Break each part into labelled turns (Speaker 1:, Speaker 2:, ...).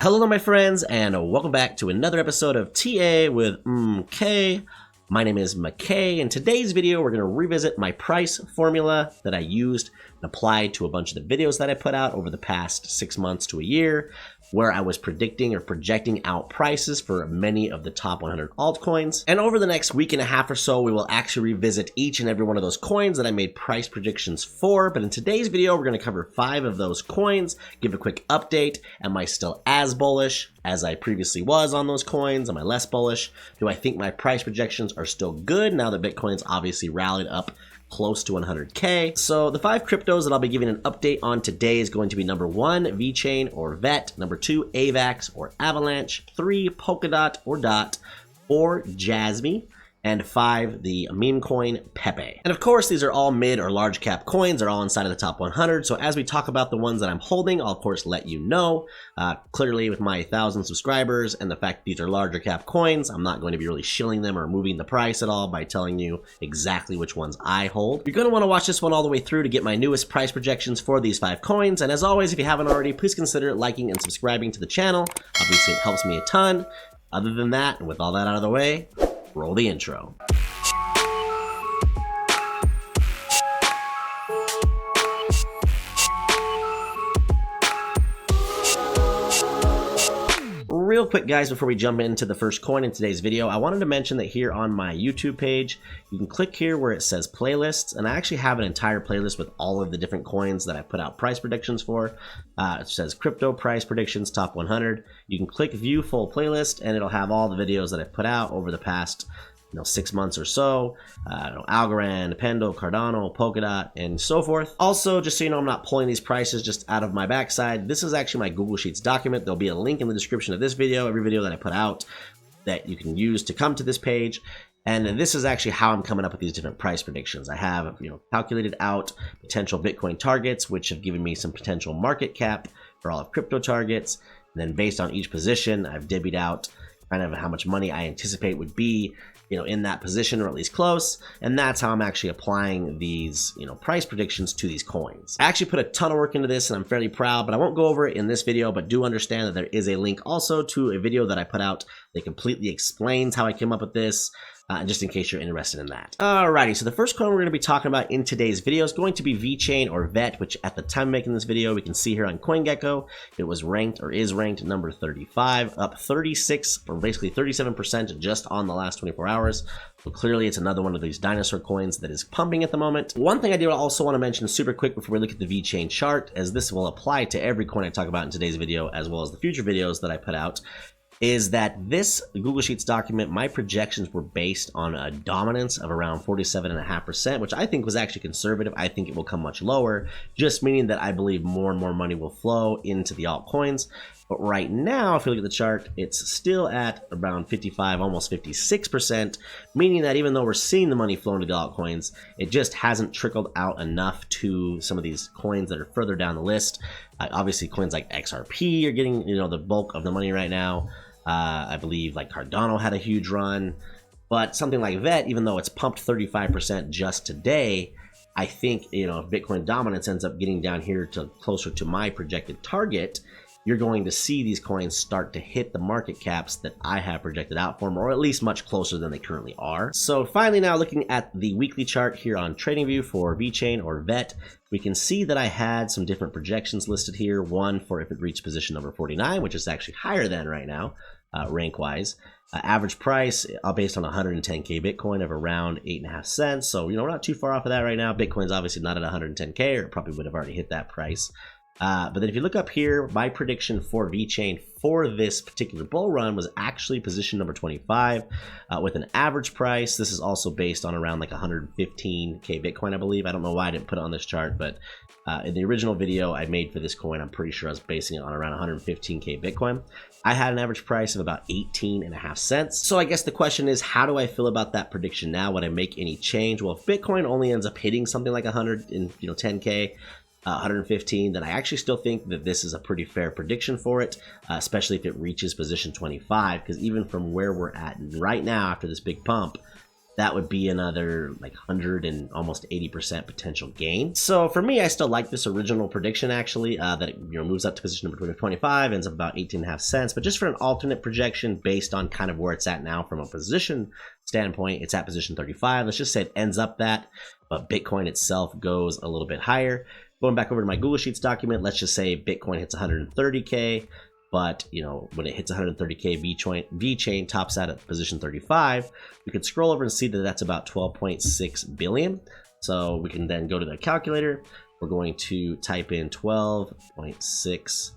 Speaker 1: Hello my friends, and welcome back to another episode of TA with K. My name is McKay. In today's video, we're going to revisit my price formula that I used and applied to a bunch of the videos that I put out over the past 6 months to a year, where I was predicting or projecting out prices for many of the top 100 altcoins. And over the next week and a half or so, we will actually revisit each and every one of those coins that I made price predictions for. But in today's video, we're going to cover 5 of those coins, give a quick update. Am I still as bullish as I previously was on those coins? Am I less bullish? Do I think my price projections are still good now that Bitcoin's obviously rallied up close to 100K. So the 5 cryptos that I'll be giving an update on today is going to be number 1, Vechain or VET, number 2, AVAX or Avalanche, 3, Polkadot or DOT, 4, Jasmy, and 5, the meme coin Pepe. And of course, these are all mid or large cap coins. They're all inside of the top 100. So as we talk about the ones that I'm holding, I'll of course let you know. Clearly with my 1,000 subscribers and the fact that these are larger cap coins, I'm not going to be really shilling them or moving the price at all by telling you exactly which ones I hold. You're going to want to watch this one all the way through to get my newest price projections for these 5 coins. And as always, if you haven't already, please consider liking and subscribing to the channel. Obviously, it helps me a ton. Other than that, and with all that out of the way, roll the intro. Real quick, guys, before we jump into the first coin in today's video, I wanted to mention that here on my YouTube page, you can click here where it says playlists, and I actually have an entire playlist with all of the different coins that I put out price predictions for. It says crypto price predictions top 100. You can click view full playlist, and it'll have all the videos that I've put out over the past 6 months or so. Algorand, Pendo, Cardano, Polkadot, and so forth. Also, just so you know, I'm not pulling these prices just out of my backside. This is actually my Google Sheets document. There'll be a link in the description of this video, every video that I put out, that you can use to come to this page. And this is actually how I'm coming up with these different price predictions. I have, calculated out potential Bitcoin targets, which have given me some potential market cap for all of crypto targets. And then based on each position, I've divvied out kind of how much money I anticipate would be in that position, or at least close. And that's how I'm actually applying these, price predictions to these coins. I actually put a ton of work into this and I'm fairly proud, but I won't go over it in this video, but do understand that there is a link also to a video that I put out that completely explains how I came up with this. Just in case you're interested in that. Alrighty, so the first coin we're going to be talking about in today's video is going to be Vechain or VET, which at the time of making this video, we can see here on CoinGecko, it was ranked or is ranked number 35, up 36 or basically 37% just on the last 24 hours. So clearly it's another one of these dinosaur coins that is pumping at the moment. One thing I do also want to mention super quick before we look at the Vechain chart, as this will apply to every coin I talk about in today's video, as well as the future videos that I put out, is that this Google Sheets document, my projections were based on a dominance of around 47.5%, which I think was actually conservative. I think it will come much lower, just meaning that I believe more and more money will flow into the altcoins. But right now, if you look at the chart, it's still at around 55, almost 56%, meaning that even though we're seeing the money flow into the altcoins, it just hasn't trickled out enough to some of these coins that are further down the list. Obviously, coins like XRP are getting the bulk of the money right now. I believe like Cardano had a huge run, but something like VET, even though it's pumped 35% just today, I think if Bitcoin dominance ends up getting down here to closer to my projected target, you're going to see these coins start to hit the market caps that I have projected out for them, or at least much closer than they currently are. So finally, now looking at the weekly chart here on TradingView for Vechain or VET, we can see that I had some different projections listed here. One for if it reached position number 49, which is actually higher than right now, rank-wise. Average price based on 110K Bitcoin of around 8.5 cents. So, we're not too far off of that right now. Bitcoin's obviously not at 110K, or it probably would have already hit that price. But then if you look up here, my prediction for Vechain for this particular bull run was actually position number 25 with an average price. This is also based on around like 115K Bitcoin, I believe. I don't know why I didn't put it on this chart, but in the original video I made for this coin, I'm pretty sure I was basing it on around 115K Bitcoin. I had an average price of about 18.5 cents. So I guess the question is, how do I feel about that prediction now? Would I make any change? Well, if Bitcoin only ends up hitting something like 110K, 115, then I actually still think that this is a pretty fair prediction for it, especially if it reaches position 25, because even from where we're at right now after this big pump, that would be another like 100 and almost 80% potential gain. So for me, I still like this original prediction actually, that it moves up to position number 25, ends up about 18.5 cents. But just for an alternate projection based on kind of where it's at now from a position standpoint, it's at position 35. Let's just say it ends up that, but Bitcoin itself goes a little bit higher. Going back over to my Google Sheets document, let's just say Bitcoin hits 130K. But, when it hits 130K, Vechain tops out at position 35. We can scroll over and see that that's about 12.6 billion. So we can then go to the calculator. We're going to type in 12.6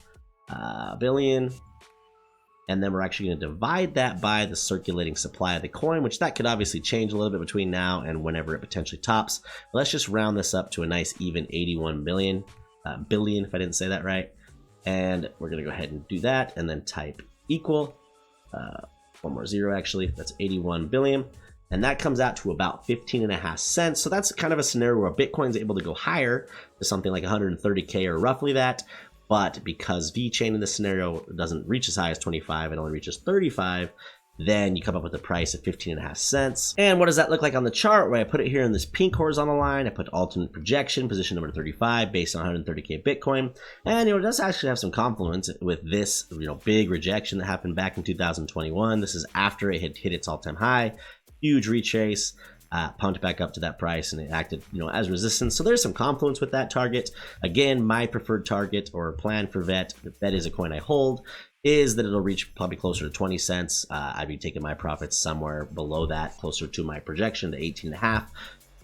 Speaker 1: billion. And then we're actually going to divide that by the circulating supply of the coin, which that could obviously change a little bit between now and whenever it potentially tops. But let's just round this up to a nice even 81 billion, if I didn't say that right. And we're going to go ahead and do that and then type equal, one more zero actually, that's 81 billion. And that comes out to about 15.5 cents. So that's kind of a scenario where Bitcoin's able to go higher to something like 130K or roughly that. But because Vechain in this scenario doesn't reach as high as 25, it only reaches 35, then you come up with a price of 15.5 cents. And what does that look like on the chart? Where I put it here in this pink horizontal line, I put alternate projection, position number 35, based on 130K Bitcoin. And it does actually have some confluence with this, big rejection that happened back in 2021. This is after it had hit its all-time high, huge retrace. Pumped back up to that price and it acted, as resistance. So there's some confluence with that target. Again, my preferred target or plan for VET, if VET is a coin I hold, is that it'll reach probably closer to 20 cents. I'd be taking my profits somewhere below that, closer to my projection to 18.5.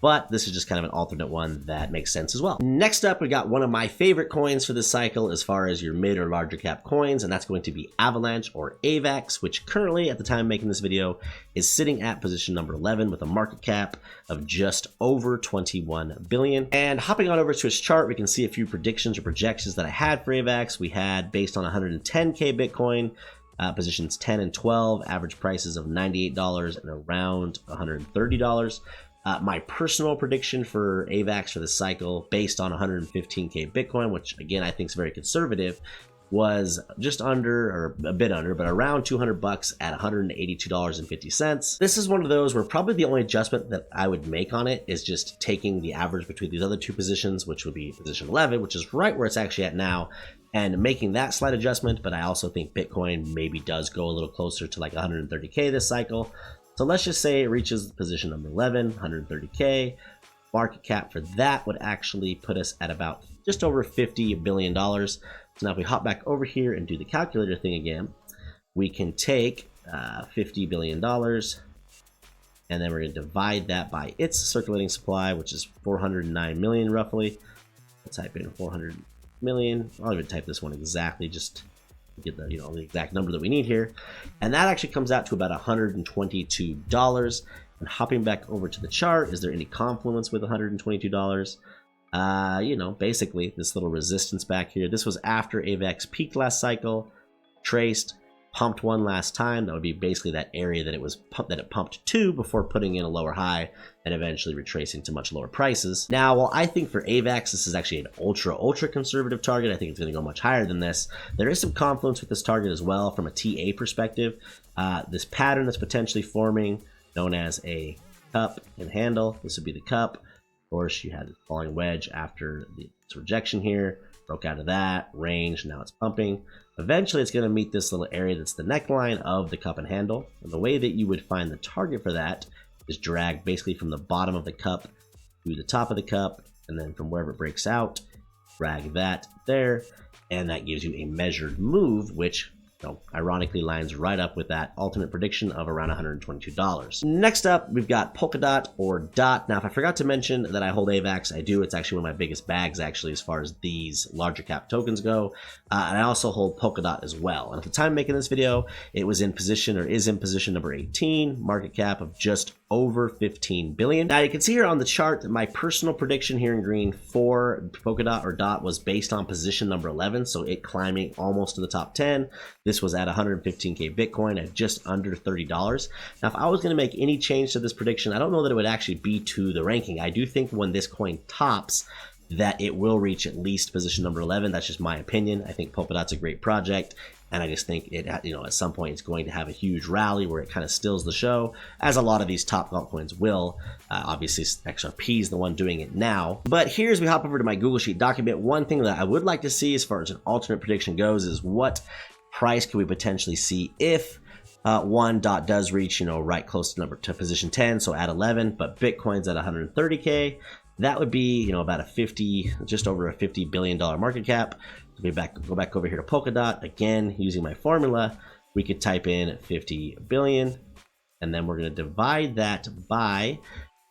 Speaker 1: But this is just kind of an alternate one that makes sense as well. Next up, we got one of my favorite coins for this cycle as far as your mid or larger cap coins, and that's going to be Avalanche or AVAX, which currently at the time of making this video is sitting at position number 11 with a market cap of just over 21 billion. And hopping on over to its chart, we can see a few predictions or projections that I had for AVAX. We had based on 110K Bitcoin, positions 10 and 12, average prices of $98 and around $130. My personal prediction for AVAX for this cycle, based on 115K Bitcoin, which again I think is very conservative, was just under, or a bit under, but around 200 bucks at $182.50. This is one of those where probably the only adjustment that I would make on it is just taking the average between these other two positions, which would be position 11, which is right where it's actually at now, and making that slight adjustment. But I also think Bitcoin maybe does go a little closer to like 130K this cycle. So let's just say it reaches position number 11, 130K. Market cap for that would actually put us at about just over $50 billion. So now if we hop back over here and do the calculator thing again, we can take $50 billion, and then we're going to divide that by its circulating supply, which is 409 million roughly. We'll type in 400 million. I'll even type this one exactly, just get the the exact number that we need here, and that actually comes out to about $122. And hopping back over to the chart, is there any confluence with $122? Basically this little resistance back here, this was after AVAX peaked last cycle, traced, pumped one last time. That would be basically that area that it pumped to before putting in a lower high and eventually retracing to much lower prices. Now, while I think for AVAX this is actually an ultra conservative target, I think it's going to go much higher than this. There is some confluence with this target as well from a TA perspective. This pattern that's potentially forming, known as a cup and handle, this would be the cup. Of course, you had the falling wedge after its rejection here, broke out of that range, now it's pumping. Eventually it's going to meet this little area that's the neckline of the cup and handle, and the way that you would find the target for that is drag basically from the bottom of the cup to the top of the cup, and then from wherever it breaks out, drag that there, and that gives you a measured move, which ironically lines right up with that ultimate prediction of around $122. Next up, we've got Polkadot or DOT. Now, if I forgot to mention that I hold AVAX, I do. It's actually one of my biggest bags, actually, as far as these larger cap tokens go. And I also hold Polkadot as well. And at the time of making this video, it was in position, or is in position number 18, market cap of just over 15 billion. Now you can see here on the chart that my personal prediction here in green for Polkadot or DOT was based on position number 11, so it climbing almost to the top 10. This was at 115K Bitcoin at just under $30. Now, if I was going to make any change to this prediction, I don't know that it would actually be to the ranking. I do think when this coin tops, that it will reach at least position number 11. That's just my opinion. I think Polkadot's a great project. And I just think it, at some point it's going to have a huge rally where it kind of stills the show, as a lot of these top altcoins will. Obviously, XRP is the one doing it now. But here's we hop over to my Google Sheet document. One thing that I would like to see as far as an alternate prediction goes is what price could we potentially see if one dot does reach, right close to position 10, so at 11, but Bitcoin's at 130K. That would be, about just over a $50 billion market cap. Go back over here to Polkadot again, using my formula. We could type in 50 billion, and then we're going to divide that by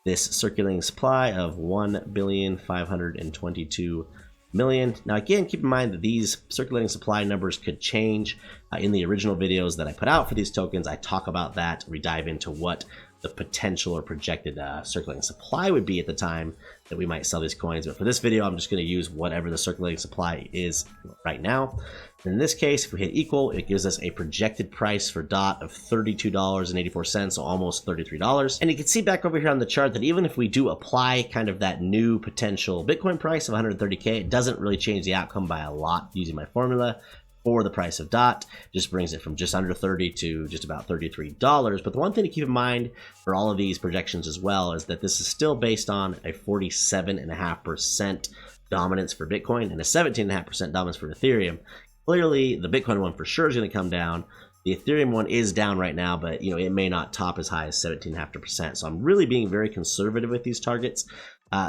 Speaker 1: this circulating supply of 1,522,000,000. Now again, keep in mind that these circulating supply numbers could change. In the original videos that I put out for these tokens, I talk about that. We dive into what the potential or projected circulating supply would be at the time that we might sell these coins. But for this video, I'm just going to use whatever the circulating supply is right now. In this case, if we hit equal, it gives us a projected price for DOT of $32.84, so almost $33. And you can see back over here on the chart that even if we do apply kind of that new potential Bitcoin price of 130K, it doesn't really change the outcome by a lot using my formula. For the price of DOT, just brings it from just under 30 to just about $33. But the one thing to keep in mind for all of these projections as well is that this is still based on a 47.5% dominance for Bitcoin and a 17.5% dominance for Ethereum. Clearly, the Bitcoin one for sure is going to come down. The Ethereum one is down right now, but it may not top as high as 17.5%. So I'm really being very conservative with these targets.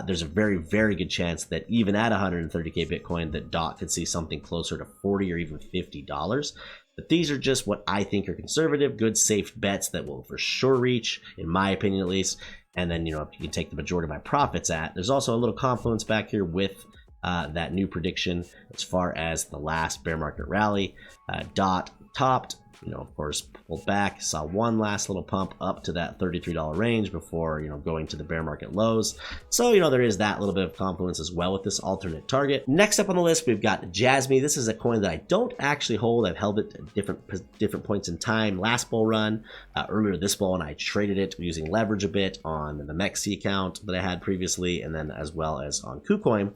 Speaker 1: There's a very, very good chance that even at 130K Bitcoin, that DOT could see something closer to $40 or even $50. But these are just what I think are conservative, good, safe bets that will for sure reach, in my opinion at least. And then, if you can take the majority of my profits at. There's also a little confluence back here with that new prediction as far as the last bear market rally. DOT topped. Of course, pulled back, saw one last little pump up to that $33 range before, going to the bear market lows. So, there is that little bit of confluence as well with this alternate target. Next up on the list, we've got Jasmy. This is a coin that I don't actually hold. I've held it at different points in time. Last bull run, earlier this bull, and I traded it using leverage a bit on the Mexi account that I had previously, and then as well as on KuCoin.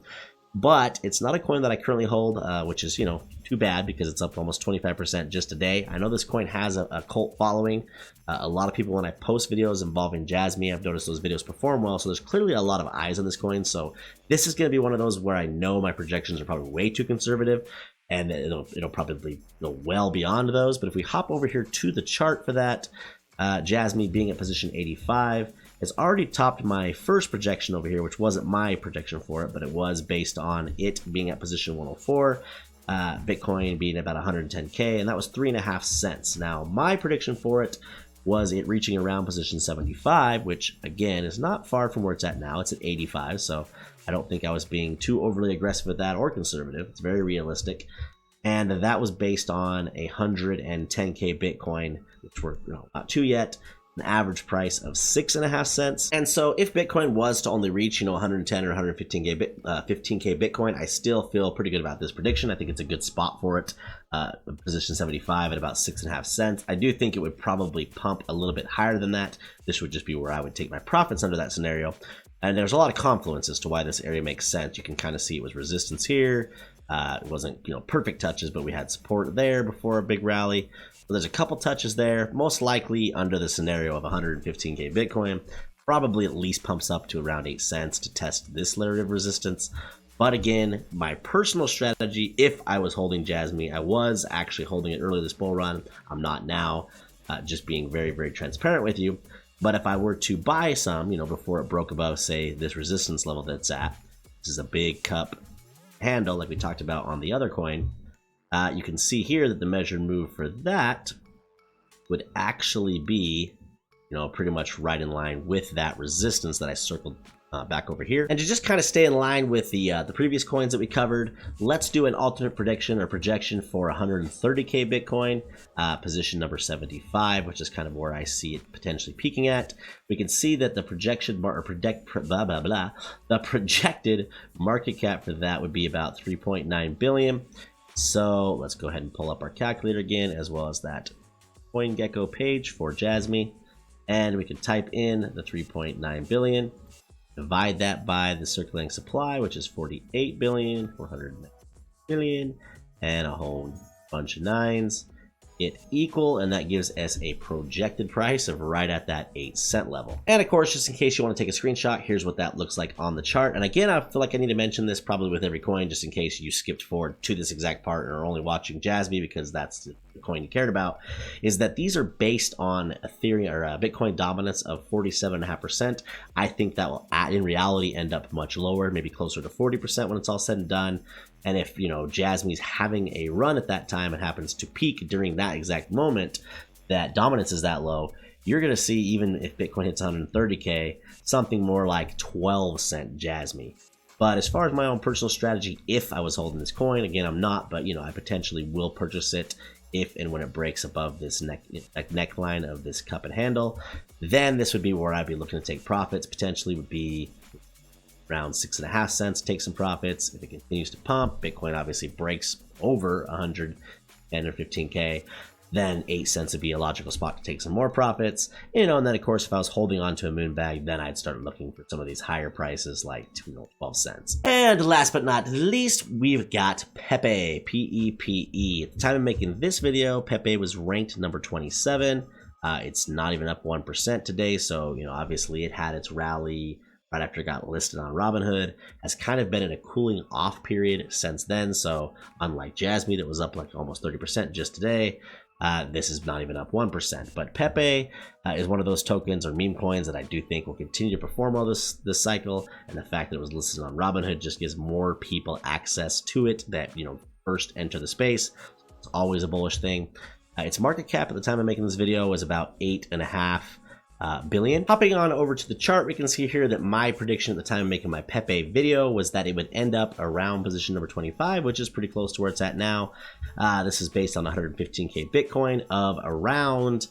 Speaker 1: But it's not a coin that I currently hold, which is, too bad because it's up almost 25% just today. I know this coin has a cult following. A lot of people, when I post videos involving Jasmy, I've noticed those videos perform well. So there's clearly a lot of eyes on this coin. So this is going to be one of those where I know my projections are probably way too conservative, and it'll probably go well beyond those. But if we hop over here to the chart for that, Jasmy being at position 85, has already topped my first projection over here, which wasn't my projection for it, but it was based on it being at position 104, Bitcoin being about 110K, and that was 3.5 cents. Now, my prediction for it was it reaching around position 75, which again is not far from where it's at now. It's at 85, so I don't think I was being too overly aggressive with that or conservative. It's very realistic. And that was based on 110K Bitcoin, which we're not to yet, an average price of 6.5 cents. And so if Bitcoin was to only reach 110 or 115K 15K Bitcoin, I still feel pretty good about this prediction. I think it's a good spot for it. Position 75 at about 6.5 cents. I do think it would probably pump a little bit higher than that. This would just be where I would take my profits under that scenario. And there's a lot of confluence as to why this area makes sense. You can kind of see it was resistance here. It wasn't perfect touches, but we had support there before a big rally. So there's a couple touches there, most likely under the scenario of 115K Bitcoin. Probably at least pumps up to around 8 cents to test this layer of resistance. But again, my personal strategy, if I was holding Jasmy, I was actually holding it earlier this bull run. I'm not now, just being very, very transparent with you. But if I were to buy some, before it broke above, say, this resistance level that's at, this is a big cup handle like we talked about on the other coin. You can see here that the measured move for that would actually be, pretty much right in line with that resistance that I circled back over here. And to just kind of stay in line with the previous coins that we covered, let's do an alternate prediction or projection for 130K Bitcoin, position number 75, which is kind of where I see it potentially peaking at. We can see that the projection the projected market cap for that would be about 3.9 billion. So let's go ahead and pull up our calculator again, as well as that CoinGecko page for Jasmy, and we can type in the 3.9 billion. Divide that by the circulating supply, which is 48 billion, 400 million, and a whole bunch of 9s, hit equal, and that gives us a projected price of right at that 8-cent level. And of course, just in case you want to take a screenshot, here's what that looks like on the chart. And again, I feel like I need to mention this probably with every coin, just in case you skipped forward to this exact part and are only watching Jasmy because that's the coin you cared about, is that these are based on Ethereum or Bitcoin dominance of 47.5%. I think that will in reality end up much lower, maybe closer to 40% when it's all said and done. And if, you know, Jasmy's having a run at that time and happens to peak during that exact moment that dominance is that low, you're going to see, even if Bitcoin hits 130K, something more like 12-cent Jasmy. But as far as my own personal strategy, if I was holding this coin, again, I'm not, but, you know, I potentially will purchase it if and when it breaks above this neckline of this cup and handle. Then this would be where I'd be looking to take profits. Potentially would be around 6.5 cents, take some profits. If it continues to pump, Bitcoin obviously breaks over 110 or 15K, then 8 cents would be a logical spot to take some more profits. You know, and then of course, if I was holding on to a moon bag, then I'd start looking for some of these higher prices like 12 cents. And last but not least, we've got Pepe, P-E-P-E. At the time of making this video, Pepe was ranked number 27. It's not even up 1% today, so, you know, obviously it had its rally right after it got listed on Robinhood, has kind of been in a cooling off period since then. So unlike Jasmy that was up like almost 30% just today, this is not even up 1%. But Pepe is one of those tokens or meme coins that I do think will continue to perform well this cycle, and the fact that it was listed on Robinhood just gives more people access to it that, you know, first enter the space. It's always a bullish thing. Its market cap at the time of making this video was about 8.5 billion. Hopping on over to the chart, we can see here that my prediction at the time of making my Pepe video was that it would end up around position number 25, which is pretty close to where it's at now. This is based on 115K Bitcoin of around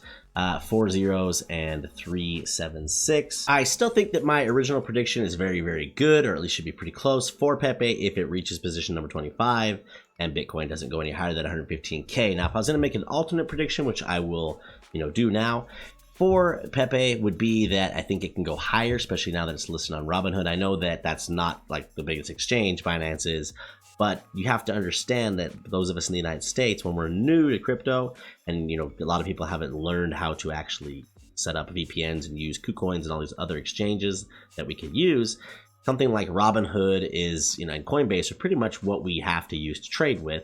Speaker 1: 4 zeros and 376. I still think that my original prediction is very, very good, or at least should be pretty close for Pepe if it reaches position number 25 and Bitcoin doesn't go any higher than 115K. Now, if I was going to make an alternate prediction, which I will, you know, do now, for Pepe would be that I think it can go higher, especially now that it's listed on Robinhood. I know that that's not like the biggest exchange, Binance is, but you have to understand that those of us in the United States, when we're new to crypto, and, you know, a lot of people haven't learned how to actually set up VPNs and use KuCoins and all these other exchanges that we could use, something like Robinhood is, you know, and Coinbase are pretty much what we have to use to trade with.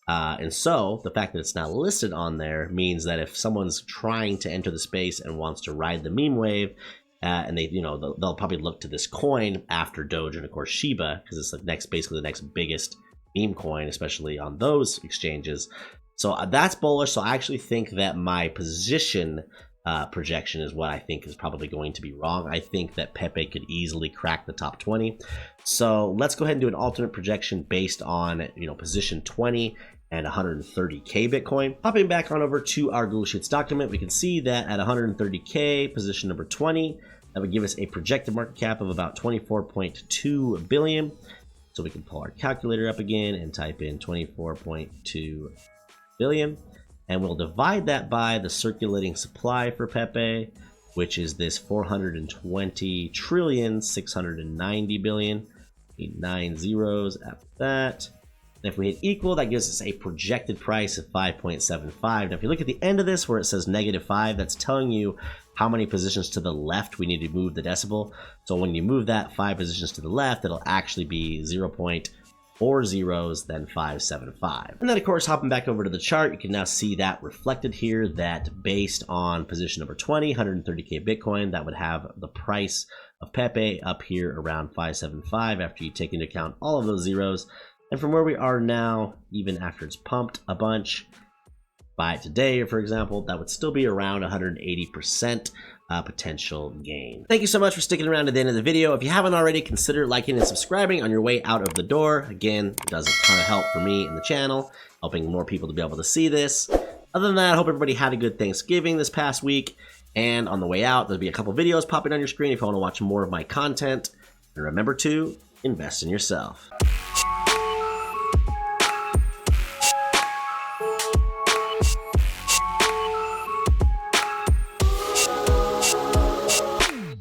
Speaker 1: And so the fact that it's not listed on there means that if someone's trying to enter the space and wants to ride the meme wave, and they, you know, they'll probably look to this coin after Doge and of course Shiba, because it's the basically the next biggest meme coin, especially on those exchanges. So that's bullish. So I actually think that my position projection is what I think is probably going to be wrong. I think that Pepe could easily crack the top 20. So let's go ahead and do an alternate projection based on, you know, position 20 and 130K Bitcoin. Hopping back on over to our Google Sheets document, we can see that at 130K, position number 20, that would give us a projected market cap of about 24.2 billion. So we can pull our calculator up again and type in 24.2 billion. And we'll divide that by the circulating supply for Pepe, which is this 420 trillion, 690 billion. Need 9 zeros after that. And if we hit equal, that gives us a projected price of 5.75. Now, if you look at the end of this where it says -5, that's telling you how many positions to the left we need to move the decimal. So when you move that 5 positions to the left, it'll actually be 0.4 zeros, then 575. And then of course, hopping back over to the chart, you can now see that reflected here, that based on position number 20, 130K Bitcoin, that would have the price of Pepe up here around 575 after you take into account all of those zeros. And from where we are now, even after it's pumped a bunch, buy it today, for example, that would still be around 180% potential gain. Thank you so much for sticking around to the end of the video. If you haven't already, consider liking and subscribing on your way out of the door. Again, it does a ton of help for me and the channel, helping more people to be able to see this. Other than that, I hope everybody had a good Thanksgiving this past week. And on the way out, there'll be a couple videos popping on your screen if you want to watch more of my content. And remember to invest in yourself.